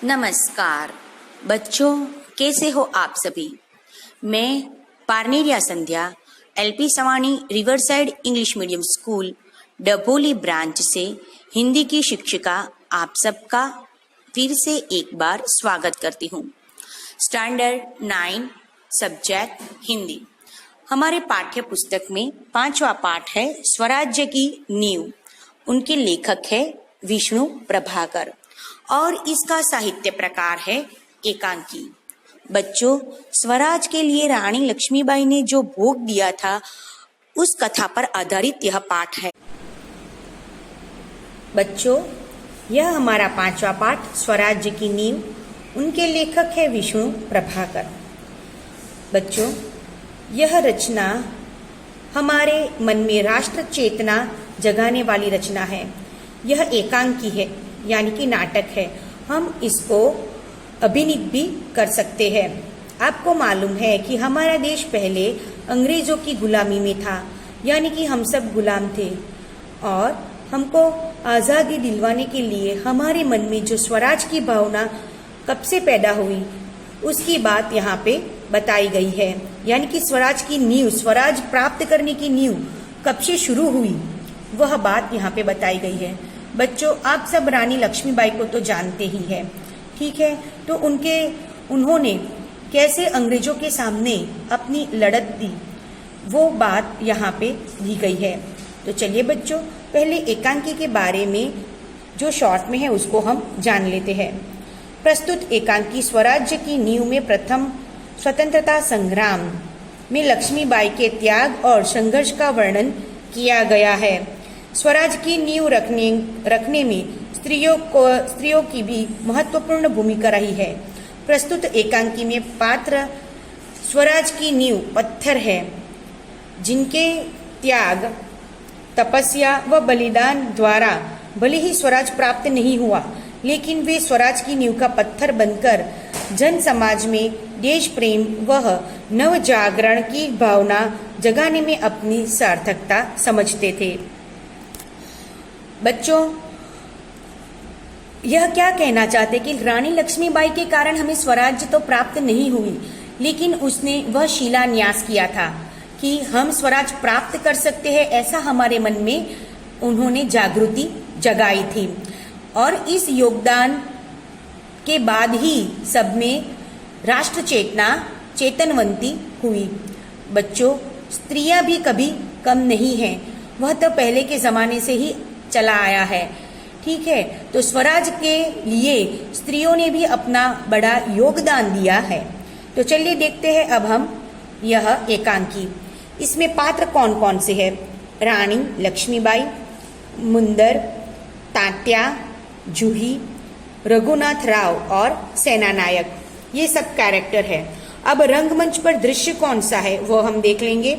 नमस्कार बच्चों, कैसे हो आप सभी। मैं Parneria Sandhya LP Savani riverside English medium school Dabholi branch से हिंदी की शिक्षिका आप सबका फिर से एक बार स्वागत करती हूँ। Standard 9 subject Hindi. हमारे पाठ्य पुस्तक में 5वां पाठ है स्वराज्य की नींव। उनके लेखक है विष्णु प्रभाकर और इसका साहित्य प्रकार है एकांकी। बच्चों, स्वराज के लिए रानी लक्ष्मीबाई ने जो भोग दिया था उस कथा पर आधारित यह पाठ है। बच्चों, यह हमारा 5वां पाठ स्वराज्य की नींव। उनके लेखक है विष्णु प्रभाकर। बच्चों, यह रचना हमारे मन में राष्ट्र चेतना जगाने वाली रचना है। यह एकांकी है यानी कि नाटक है। हम इसको अभिनीत भी कर सकते हैं। आपको मालूम है कि हमारा देश पहले अंग्रेजों की गुलामी में था, यानी कि हम सब गुलाम थे और हमको आज़ादी दिलवाने के लिए हमारे मन में जो स्वराज की भावना कब से पैदा हुई उसकी बात यहाँ पे बताई गई है। यानी कि स्वराज की नींव, स्वराज प्राप्त करने की नींव कब से शुरू हुई वह बात यहाँ पे बताई गई है। बच्चों, आप सब रानी लक्ष्मीबाई को तो जानते ही है, ठीक है। तो उन्होंने कैसे अंग्रेजों के सामने अपनी लड़त दी वो बात यहाँ पे दी गई है। तो चलिए बच्चों, पहले एकांकी के बारे में जो शॉर्ट में है उसको हम जान लेते हैं। प्रस्तुत एकांकी स्वराज्य की नींव में प्रथम स्वतंत्रता संग्राम में लक्ष्मीबाई के त्याग और संघर्ष का वर्णन किया गया है। स्वराज की नींव रखने में स्त्रियों की भी महत्वपूर्ण भूमिका रही है। प्रस्तुत एकांकी में पात्र स्वराज की नींव पत्थर है, जिनके त्याग, तपस्या व बलिदान द्वारा भले ही स्वराज प्राप्त नहीं हुआ, लेकिन वे स्वराज की नींव का पत्थर बनकर जन समाज में देश प्रेम व नव जागरण की भावना जगाने में अपनी सार्थकता समझते थे। बच्चों, यह क्या कहना चाहते कि रानी लक्ष्मीबाई के कारण हमें स्वराज्य तो प्राप्त नहीं हुई, लेकिन उसने वह शिलान्यास किया था कि हम स्वराज प्राप्त कर सकते हैं। ऐसा हमारे मन में उन्होंने जागृति जगाई थी और इस योगदान के बाद ही सब में राष्ट्र चेतना चेतनवंती हुई। बच्चों, स्त्रियां भी कभी कम नहीं हैं, वह तो पहले के जमाने से ही चला आया है, ठीक है। तो स्वराज के लिए स्त्रियों ने भी अपना बड़ा योगदान दिया है। तो चलिए देखते हैं अब हम यह एकांकी। इसमें पात्र कौन कौन से हैं? रानी लक्ष्मीबाई, मुंदर, तात्या, जूही, रघुनाथ राव और सेनानायक, ये सब कैरेक्टर है। अब रंगमंच पर दृश्य कौन सा है वो हम देख लेंगे।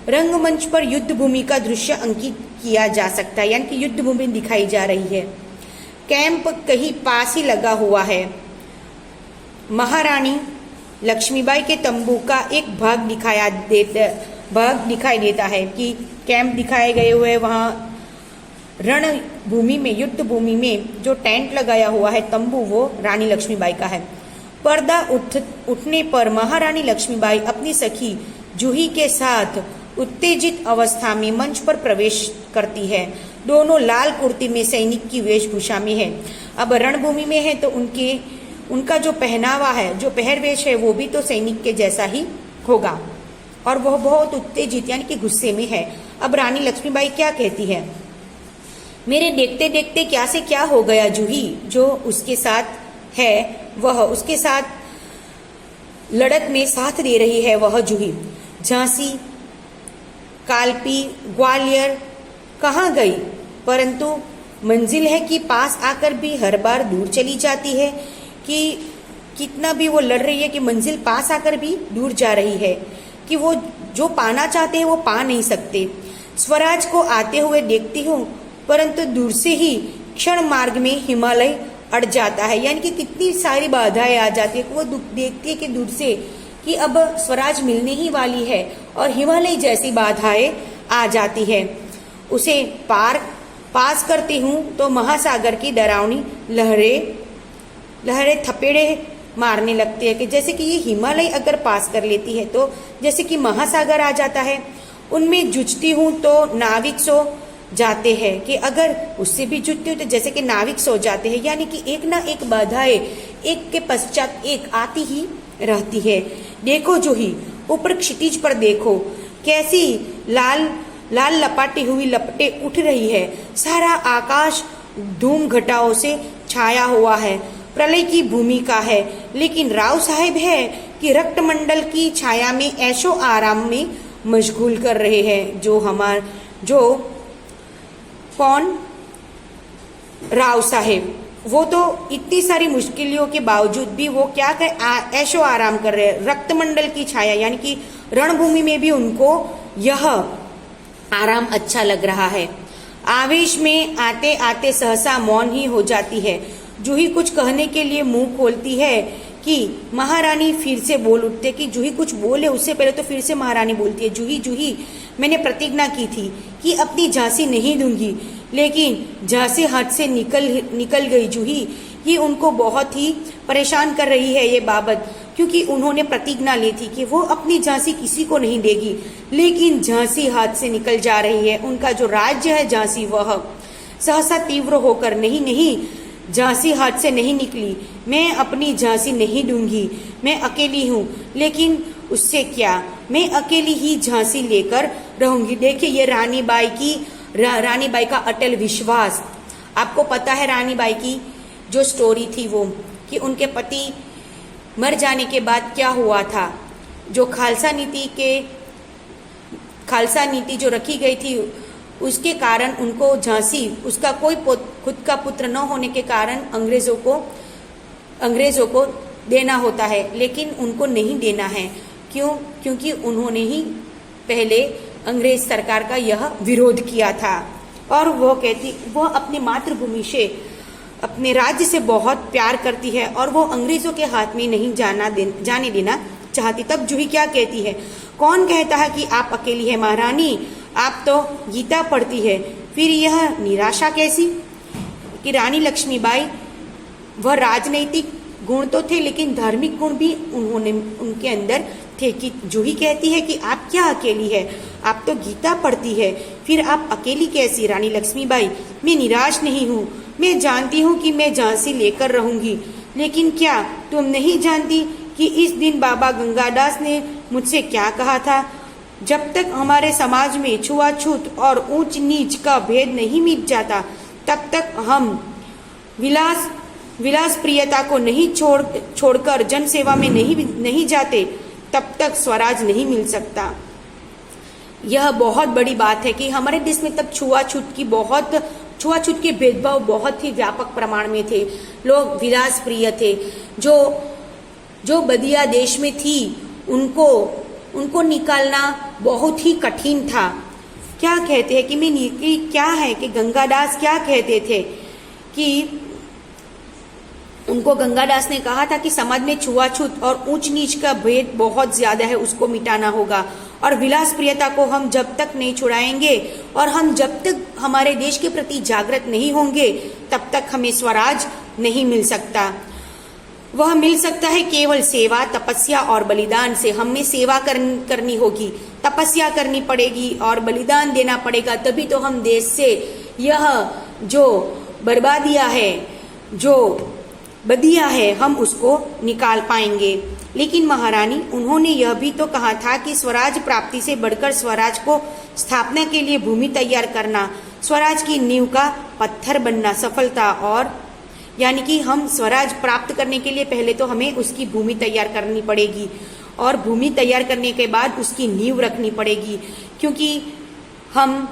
रंगमंच पर युद्ध भूमि का दृश्य अंकित किया जा सकता है, यानी कि युद्ध भूमि दिखाई जा रही है। कैंप कहीं पास ही लगा हुआ है। महारानी लक्ष्मीबाई के तंबू का एक भाग दिखाई देता है कि कैंप दिखाए गए हुए, वहाँ रणभूमि में, युद्ध भूमि में जो टेंट लगाया हुआ है, तंबू, वो रानी लक्ष्मीबाई का है। पर्दा उठने पर महारानी लक्ष्मीबाई अपनी सखी जूही के साथ उत्तेजित अवस्था में मंच पर प्रवेश करती है। दोनों लाल कुर्ती में सैनिक की वेशभूषा में है। अब रणभूमि में है तो उनका जो पहनावा है, जो पहरवेश है, वो भी तो सैनिक के जैसा ही होगा और वह बहुत उत्तेजित यानी कि गुस्से में है। अब रानी लक्ष्मीबाई क्या कहती है? मेरे देखते देखते क्या से क्या हो गया जूही। जो उसके साथ है वह उसके साथ लड़त में साथ दे रही है वह जूही। झांसी, कालपी, ग्वालियर कहाँ गई, परंतु मंजिल है कि पास आकर भी हर बार दूर चली जाती है। कि कितना भी वो लड़ रही है कि मंजिल पास आकर भी दूर जा रही है, कि वो जो पाना चाहते हैं वो पा नहीं सकते। स्वराज को आते हुए देखती हूँ, परंतु दूर से ही क्षण मार्ग में हिमालय अड़ जाता है। यानी कि कितनी सारी बाधाएं आ जाती है। वो देखती है कि दूर से कि अब स्वराज मिलने ही वाली है और हिमालय जैसी बाधाएं आ जाती है। उसे पास करती हूँ तो महासागर की डरावनी लहरें लहरें थपेड़े मारने लगती है कि जैसे कि ये हिमालय अगर पास कर लेती है तो जैसे कि महासागर आ जाता है। उनमें जूझती हूँ तो नाविक सो जाते हैं कि अगर उससे भी जुटती हूँ तो जैसे कि नाविक सो जाते हैं, यानी कि एक ना एक बाधाएं एक के पश्चात एक आती ही रहती है। देखो जूही, ऊपर क्षितिज पर देखो, कैसी लाल लाल लपाटी हुई लपटें उठ रही है। सारा आकाश धूम घटाओं से छाया हुआ है, प्रलय की भूमिका है। लेकिन राव साहेब है कि रक्तमंडल की छाया में ऐशो आराम में मशगूल कर रहे हैं। जो कौन? राव साहेब। वो तो इतनी सारी मुश्किलों के बावजूद भी वो क्या ऐशो आराम कर रहे हैं। रक्तमंडल की छाया यानी कि रणभूमि में भी उनको यह आराम अच्छा लग रहा है। आवेश में आते आते सहसा मौन ही हो जाती है। जूही कुछ कहने के लिए मुंह खोलती है कि महारानी फिर से बोल उठते कि जूही कुछ बोले उससे पहले तो फिर से महारानी बोलती है, जूही जूही, मैंने प्रतिज्ञा की थी कि अपनी झांसी नहीं दूंगी, लेकिन झांसी हाथ से निकल गई। जूही, ये उनको बहुत ही परेशान कर रही है ये बाबत, क्योंकि उन्होंने प्रतिज्ञा ली थी कि वो अपनी झांसी किसी को नहीं देगी, लेकिन झांसी हाथ से निकल जा रही है। उनका जो राज्य है झांसी, वह सहसा तीव्र होकर नहीं, झांसी हाथ से नहीं निकली, मैं अपनी झांसी नहीं दूंगी, मैं अकेली हूँ, लेकिन उससे क्या, मैं अकेली ही झांसी लेकर रहूंगी। देखिए ये रानी बाई का अटल विश्वास। आपको पता है रानी बाई की जो स्टोरी थी वो, कि उनके पति मर जाने के बाद क्या हुआ था। जो खालसा नीति जो रखी गई थी उसके कारण उनको झांसी, उसका कोई खुद का पुत्र न होने के कारण अंग्रेजों को देना होता है, लेकिन उनको नहीं देना है। क्यों? क्योंकि उन्होंने ही पहले अंग्रेज सरकार का यह विरोध किया था। और वो अपनी मातृभूमि से, अपने राज्य से बहुत प्यार करती है और वो अंग्रेजों के हाथ में नहीं जाने देना चाहती। तब जूही क्या कहती है, कौन कहता है कि आप अकेली है महारानी, आप तो गीता पढ़ती है, फिर यह निराशा कैसी? कि रानी लक्ष्मीबाई, वह राजनैतिक गुण तो थे लेकिन धार्मिक गुण भी उनके अंदर थे। कि जूही कहती है कि आप क्या अकेली है, आप तो गीता पढ़ती है, फिर आप अकेली कैसी? रानी लक्ष्मीबाई, मैं निराश नहीं हूँ, मैं जानती हूँ कि मैं झांसी लेकर रहूंगी, लेकिन क्या तुम नहीं जानती कि इस दिन बाबा गंगादास ने मुझसे क्या कहा था? जब तक हमारे समाज में छुआछूत और ऊंच नीच का भेद नहीं मिट जाता, तब तक हम विलास प्रियता को नहीं छोड़कर जनसेवा में नहीं जाते, तब तक स्वराज नहीं मिल सकता। यह बहुत बड़ी बात है कि हमारे देश में तब छुआछूत के भेदभाव बहुत ही व्यापक प्रमाण में थे। लोग विलास प्रिय थे। जो बदिया देश में थी उनको निकालना बहुत ही कठिन था। क्या कहते हैं कि क्या है कि गंगादास क्या कहते थे कि उनको गंगादास ने कहा था कि समाज में छुआछूत और ऊंच नीच का भेद बहुत ज्यादा है, उसको मिटाना होगा। और विलास प्रियता को हम जब तक नहीं छुड़ाएंगे और हम जब तक हमारे देश के प्रति जागृत नहीं होंगे, तब तक हमें स्वराज नहीं मिल सकता। वह मिल सकता है केवल सेवा, तपस्या और बलिदान से। हमें सेवा करनी होगी, तपस्या करनी पड़ेगी और बलिदान देना पड़ेगा, तभी तो हम देश से यह जो बर्बादियां है, जो बदिया है, हम उसको निकाल पाएंगे। लेकिन महारानी, उन्होंने यह भी तो कहा था कि स्वराज प्राप्ति से बढ़कर स्वराज को स्थापना के लिए भूमि तैयार करना, स्वराज की नींव का पत्थर बनना, सफलता। और यानी कि हम स्वराज प्राप्त करने के लिए पहले तो हमें उसकी भूमि तैयार करनी पड़ेगी और भूमि तैयार करने के बाद उसकी नींव रखनी पड़ेगी, क्योंकि हम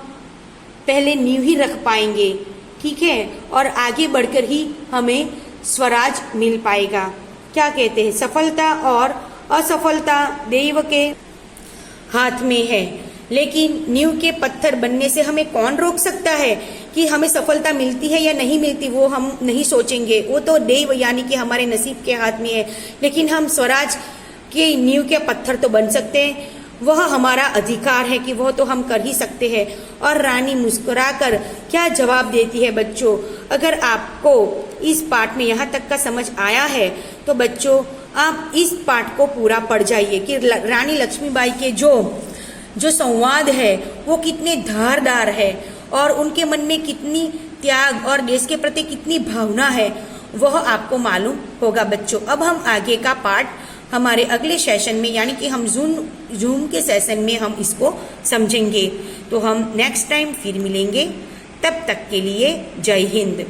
पहले नींव ही रख पाएंगे, ठीक है, और आगे बढ़कर ही हमें स्वराज मिल पाएगा। क्या कहते हैं, सफलता और असफलता देव के हाथ में है, लेकिन नींव के पत्थर बनने से हमें कौन रोक सकता है कि हमें सफलता मिलती है या नहीं मिलती? वो हम नहीं सोचेंगे, वो तो देव यानी कि हमारे नसीब के हाथ में है। लेकिन हम स्वराज के नींव के पत्थर तो बन सकते हैं, वह हमारा अधिकार है कि वह तो हम कर ही सकते हैं। और रानी मुस्कुराकर क्या जवाब देती है, बच्चों, अगर आपको इस पाठ में यहाँ तक का समझ आया है तो बच्चों आप इस पाठ को पूरा पढ़ जाइए कि रानी लक्ष्मीबाई के जो संवाद है वो कितने धारदार है और उनके मन में कितनी त्याग और देश के प्रति कितनी भावना है वह आपको मालूम होगा बच्चों। अब हम आगे का पाठ हमारे अगले सेशन में यानी कि हम जूम के सेशन में हम इसको समझेंगे। तो हम नेक्स्ट टाइम फिर मिलेंगे, तब तक के लिए जय हिंद।